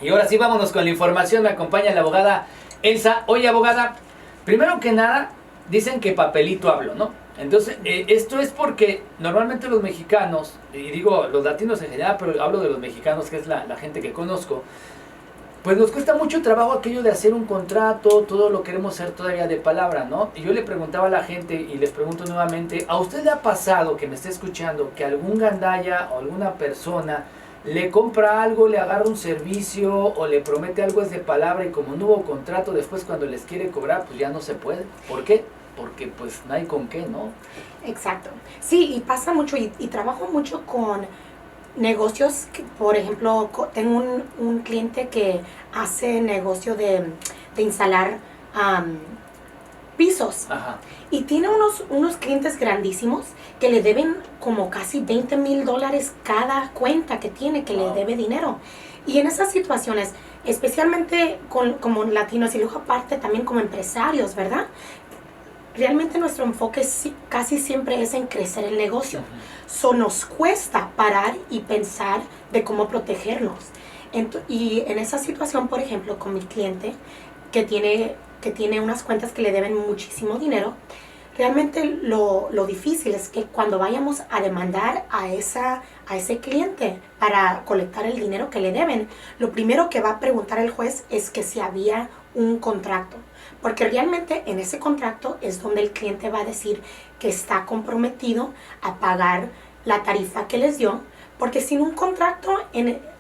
Y ahora sí, vámonos con la información. Me acompaña la abogada Elsa. Oye, abogada, primero que nada, dicen que papelito hablo, ¿no? Entonces, esto es porque normalmente los mexicanos, y digo los latinos en general, pero hablo de los mexicanos, que es la gente que conozco, pues nos cuesta mucho trabajo aquello de hacer un contrato, todo lo queremos hacer todavía de palabra, ¿no? Y yo le preguntaba a la gente, y les pregunto nuevamente, ¿a usted le ha pasado, que me esté escuchando, que algún gandaya o alguna persona le compra algo, le agarra un servicio o le promete algo es de palabra y como no hubo contrato, después cuando les quiere cobrar, pues ya no se puede? ¿Por qué? Porque pues no hay con qué, ¿no? Exacto. Sí, y pasa mucho, y trabajo mucho con negocios, que, por ejemplo, tengo un cliente que hace negocio de instalar pisos. Ajá. Y tiene unos clientes grandísimos que le deben como casi $20,000 cada cuenta que tiene, que le debe dinero. Y en esas situaciones, especialmente como latinos y luego aparte también como empresarios, ¿verdad? Realmente nuestro enfoque casi siempre es en crecer el negocio. So nos cuesta parar y pensar de cómo protegernos. Y en esa situación, por ejemplo, con mi cliente que tiene unas cuentas que le deben muchísimo dinero, realmente lo difícil es que cuando vayamos a demandar a ese cliente para colectar el dinero que le deben, lo primero que va a preguntar el juez es que si había un contrato. Porque realmente en ese contrato es donde el cliente va a decir que está comprometido a pagar la tarifa que les dio. Porque sin un contrato,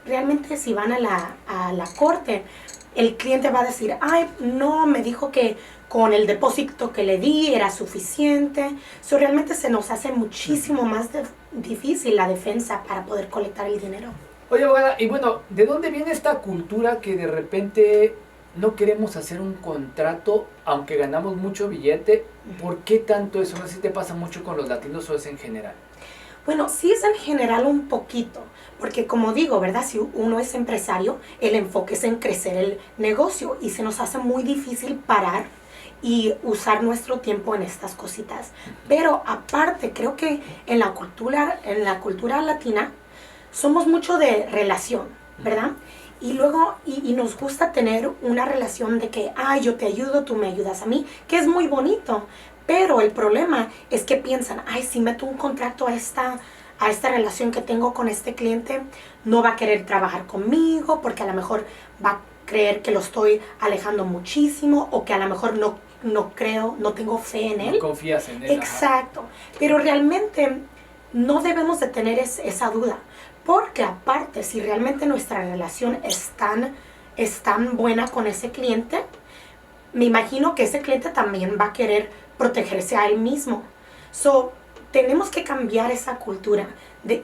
realmente si van a la corte, el cliente va a decir, ay, no, me dijo que con el depósito que le di era suficiente. So, realmente se nos hace muchísimo más difícil la defensa para poder colectar el dinero. Oye, abogada, y bueno, ¿de dónde viene esta cultura que de repente no queremos hacer un contrato aunque ganamos mucho billete? ¿Por qué tanto eso? No sé si te pasa mucho con los latinos o es en general. Bueno, sí es en general un poquito, porque como digo, ¿verdad? Si uno es empresario, el enfoque es en crecer el negocio y se nos hace muy difícil parar y usar nuestro tiempo en estas cositas. Pero aparte, creo que en la cultura latina somos mucho de relación, ¿verdad? Y luego, y nos gusta tener una relación de que, ay, yo te ayudo, tú me ayudas a mí, que es muy bonito. Pero el problema es que piensan, ay, si meto un contrato a esta relación que tengo con este cliente, no va a querer trabajar conmigo porque a lo mejor va a creer que lo estoy alejando muchísimo o que a lo mejor no tengo fe en él. No confías en él. Exacto. Ajá. Pero realmente no debemos de tener esa duda. Porque aparte, si realmente nuestra relación es tan buena con ese cliente, me imagino que ese cliente también va a querer protegerse a él mismo. So, tenemos que cambiar esa cultura.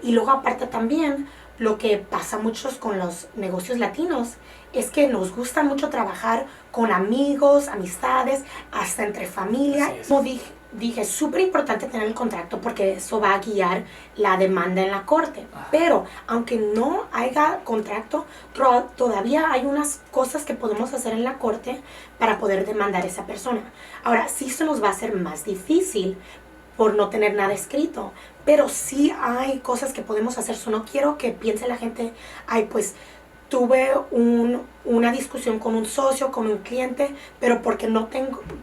Y luego aparte también, lo que pasa muchos con los negocios latinos es que nos gusta mucho trabajar con amigos, amistades, hasta entre familia. Como dije, es súper importante tener el contrato porque eso va a guiar la demanda en la corte. Pero aunque no haya contrato, todavía hay unas cosas que podemos hacer en la corte para poder demandar a esa persona. Ahora, sí se nos va a hacer más difícil por no tener nada escrito, pero sí hay cosas que podemos hacer. No quiero que piense la gente, ay, pues tuve una discusión con un socio, con un cliente, pero porque no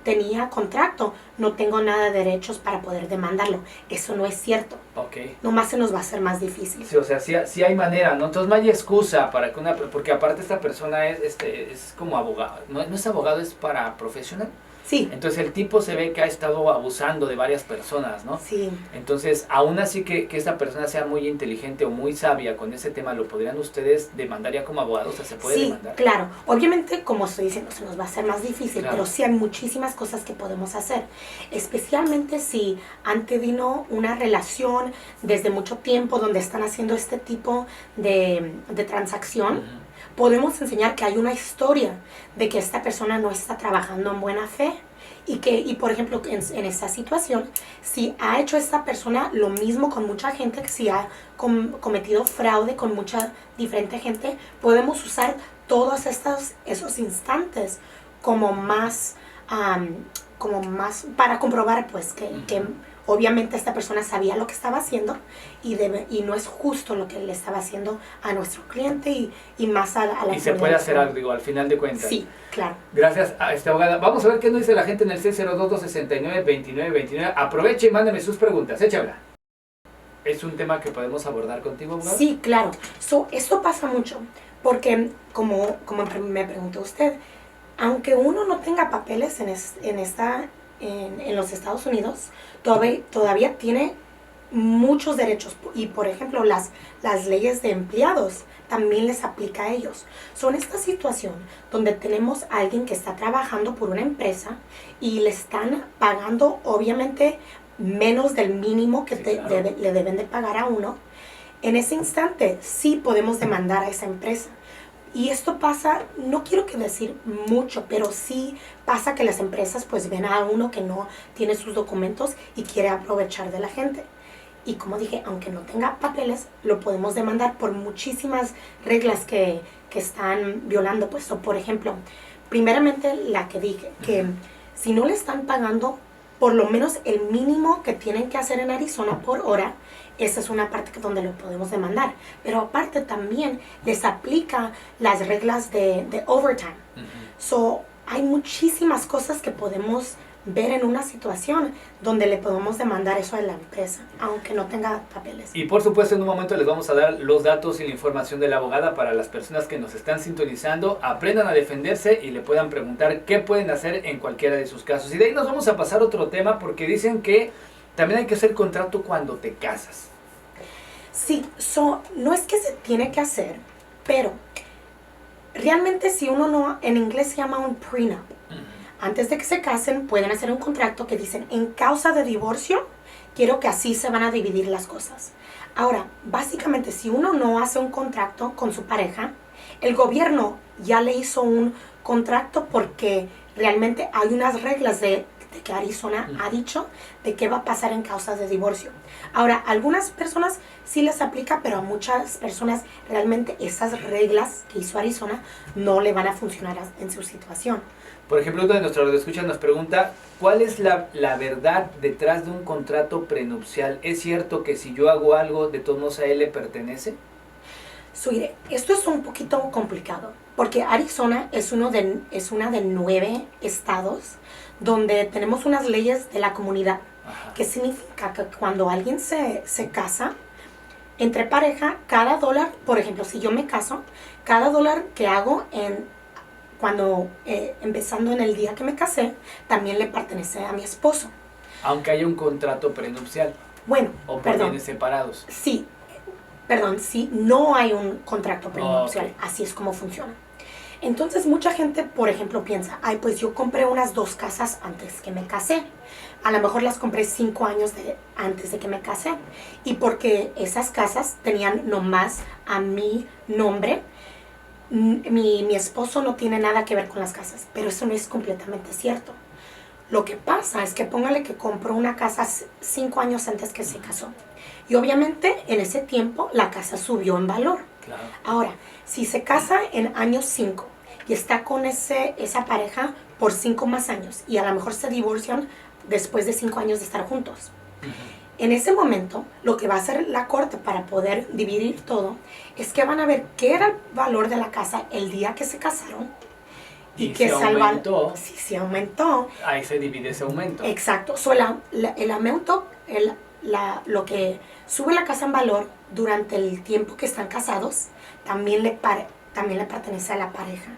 tenía contrato, no tengo nada de derechos para poder demandarlo. Eso no es cierto. Okay. Nomás se nos va a hacer más difícil. Sí, o sea, sí hay manera, ¿no? Entonces no hay excusa para que porque aparte esta persona es como abogado, no es abogado, es para profesional. Sí. Entonces el tipo se ve que ha estado abusando de varias personas, ¿no? Sí. Entonces, aún así que esta persona sea muy inteligente o muy sabia con ese tema, ¿lo podrían ustedes demandar ya como abogados? O sea, ¿se puede demandar? Sí, claro. Obviamente, como estoy diciendo, se nos va a hacer más difícil, claro. Pero sí hay muchísimas cosas que podemos hacer. Especialmente si antevino una relación desde mucho tiempo donde están haciendo este tipo de transacción. Podemos enseñar que hay una historia de que esta persona no está trabajando en buena fe y por ejemplo, en esta situación, si ha hecho esta persona lo mismo con mucha gente, que si ha cometido fraude con mucha diferente gente, podemos usar todos esos instantes como más para comprobar pues que obviamente esta persona sabía lo que estaba haciendo y no es justo lo que le estaba haciendo a nuestro cliente y más a la Y se puede hacer algo, digo, al final de cuentas. Sí, claro. Gracias a esta abogada. Vamos a ver qué nos dice la gente en el 602-269-2929. Aproveche y mándame sus preguntas. Échala. ¿Es un tema que podemos abordar contigo, abogada? Sí, claro. Esto pasa mucho porque, como me preguntó usted, aunque uno no tenga papeles en los Estados Unidos, todavía tiene muchos derechos. Y, por ejemplo, las leyes de empleados también les aplica a ellos. En esta situación donde tenemos a alguien que está trabajando por una empresa y le están pagando, obviamente, menos del mínimo que claro, le deben de pagar a uno, en ese instante sí podemos demandar a esa empresa. Y esto pasa, no quiero decir mucho, pero sí pasa que las empresas pues ven a uno que no tiene sus documentos y quiere aprovechar de la gente. Y como dije, aunque no tenga papeles, lo podemos demandar por muchísimas reglas que están violando. Pues, por ejemplo, primeramente la que dije, que si no le están pagando por lo menos el mínimo que tienen que hacer en Arizona por hora, esa es una parte donde lo podemos demandar. Pero aparte también les aplica las reglas de overtime. Hay muchísimas cosas que podemos ver en una situación donde le podemos demandar eso a la empresa, aunque no tenga papeles. Y por supuesto en un momento les vamos a dar los datos y la información de la abogada para las personas que nos están sintonizando, aprendan a defenderse y le puedan preguntar qué pueden hacer en cualquiera de sus casos. Y de ahí nos vamos a pasar a otro tema porque dicen que también hay que hacer contrato cuando te casas. Sí, no es que se tiene que hacer, pero realmente si uno no, en inglés se llama un prenup. Antes de que se casen, pueden hacer un contrato que dicen, en causa de divorcio, quiero que así se van a dividir las cosas. Ahora, básicamente, si uno no hace un contrato con su pareja, el gobierno ya le hizo un contrato porque realmente hay unas reglas de que Arizona ha dicho de qué va a pasar en causa de divorcio. Ahora, a algunas personas sí les aplica, pero a muchas personas realmente esas reglas que hizo Arizona no le van a funcionar en su situación. Por ejemplo, uno de nuestros radioescuchas nos pregunta, ¿cuál es la verdad detrás de un contrato prenupcial? ¿Es cierto que si yo hago algo, de todos modos a él le pertenece? Esto es un poquito complicado, porque Arizona es una de 9 estados donde tenemos unas leyes de la comunidad, que significa que cuando alguien se casa, entre pareja, cada dólar, por ejemplo, si yo me caso, cada dólar que hago empezando en el día que me casé, también le pertenece a mi esposo. Aunque haya un contrato prenupcial. Bueno, o por bienes separados. Sí, no hay un contrato prenupcial, así es como funciona. Entonces mucha gente, por ejemplo, piensa, pues yo compré unas 2 casas antes que me casé. A lo mejor las compré 5 años antes de que me casé. Y porque esas casas tenían nomás a mi nombre, mi esposo no tiene nada que ver con las casas. Pero eso no es completamente cierto. Lo que pasa es que póngale que compró una casa 5 años antes que se casó. Y obviamente en ese tiempo la casa subió en valor. Claro. Ahora, si se casa en año 5 y está con esa pareja por 5 más años y a lo mejor se divorcian después de 5 años de estar juntos. En ese momento, lo que va a hacer la corte para poder dividir todo es que van a ver qué era el valor de la casa el día que se casaron y que aumentó. Si se aumentó. Ahí se divide ese aumento. Exacto. El aumento, lo que sube la casa en valor durante el tiempo que están casados, también le pertenece a la pareja.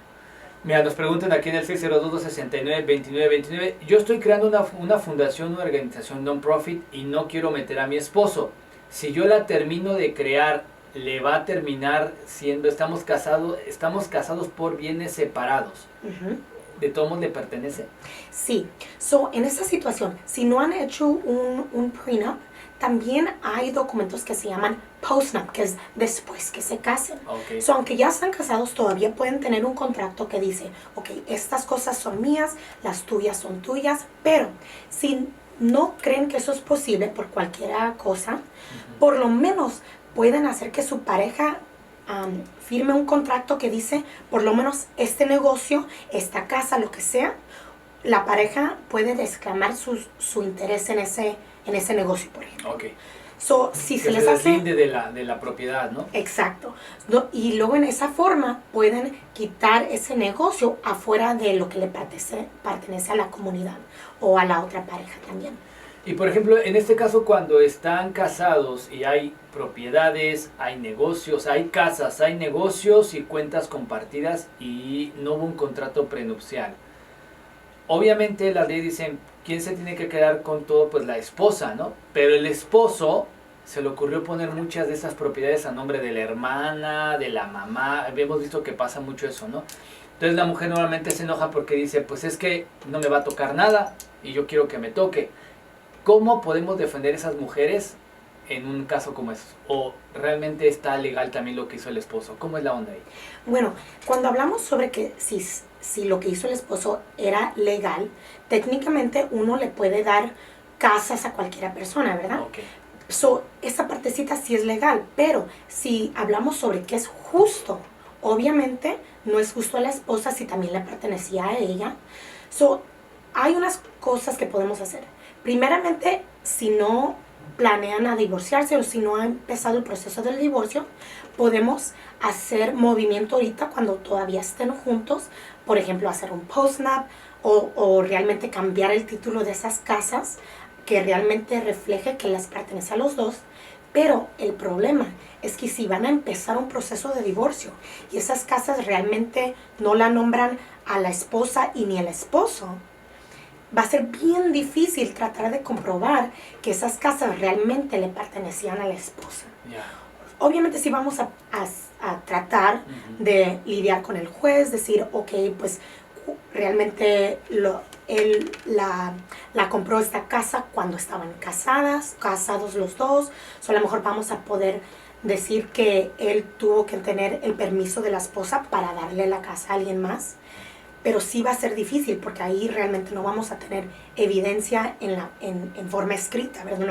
Mira, nos preguntan aquí en el 602-269-2929. Yo estoy creando una fundación, una organización non-profit y no quiero meter a mi esposo. Si yo la termino de crear, ¿le va a terminar siendo, estamos casados por bienes separados? ¿De todos modos le pertenece? Sí. En esa situación, si no han hecho un prenup, también hay documentos que se llaman postnup, que es después que se casen. Okay. Aunque ya están casados, todavía pueden tener un contrato que dice, estas cosas son mías, las tuyas son tuyas, pero si no creen que eso es posible por cualquier cosa, por lo menos pueden hacer que su pareja firme un contrato que dice, por lo menos este negocio, esta casa, lo que sea, la pareja puede exclamar su interés en en ese negocio, por ejemplo. Ok. So, si Que se les hace... deslinde de la propiedad, ¿no? Exacto. Y luego en esa forma pueden quitar ese negocio afuera de lo que le pertenece a la comunidad o a la otra pareja también. Y por ejemplo, en este caso, cuando están casados y hay propiedades, hay negocios, hay casas, hay negocios y cuentas compartidas y no hubo un contrato prenupcial. Obviamente las leyes dicen, ¿quién se tiene que quedar con todo? Pues la esposa, ¿no? Pero el esposo se le ocurrió poner muchas de esas propiedades a nombre de la hermana, de la mamá. Hemos visto que pasa mucho eso, ¿no? Entonces la mujer normalmente se enoja porque dice, pues es que no me va a tocar nada y yo quiero que me toque. ¿Cómo podemos defender a esas mujeres en un caso como eso? ¿O realmente está legal también lo que hizo el esposo? ¿Cómo es la onda ahí? Bueno, cuando hablamos sobre que si lo que hizo el esposo era legal, técnicamente uno le puede dar casas a cualquiera persona, ¿verdad? Okay. So, esa partecita sí es legal, pero si hablamos sobre qué es justo, obviamente no es justo a la esposa si también le pertenecía a ella. So, hay unas cosas que podemos hacer. Primeramente, si no planean a divorciarse o si no ha empezado el proceso del divorcio, podemos hacer movimiento ahorita cuando todavía estén juntos, por ejemplo, hacer un postnap o realmente cambiar el título de esas casas que realmente refleje que les pertenece a los dos. Pero el problema es que si van a empezar un proceso de divorcio y esas casas realmente no la nombran a la esposa y ni al esposo, va a ser bien difícil tratar de comprobar que esas casas realmente le pertenecían a la esposa. Yeah. Obviamente sí vamos a tratar de lidiar con el juez, decir, ok, pues realmente él la compró esta casa cuando estaban casados los dos. So, a lo mejor vamos a poder decir que él tuvo que tener el permiso de la esposa para darle la casa a alguien más. Pero sí va a ser difícil porque ahí realmente no vamos a tener evidencia en forma escrita, ¿verdad?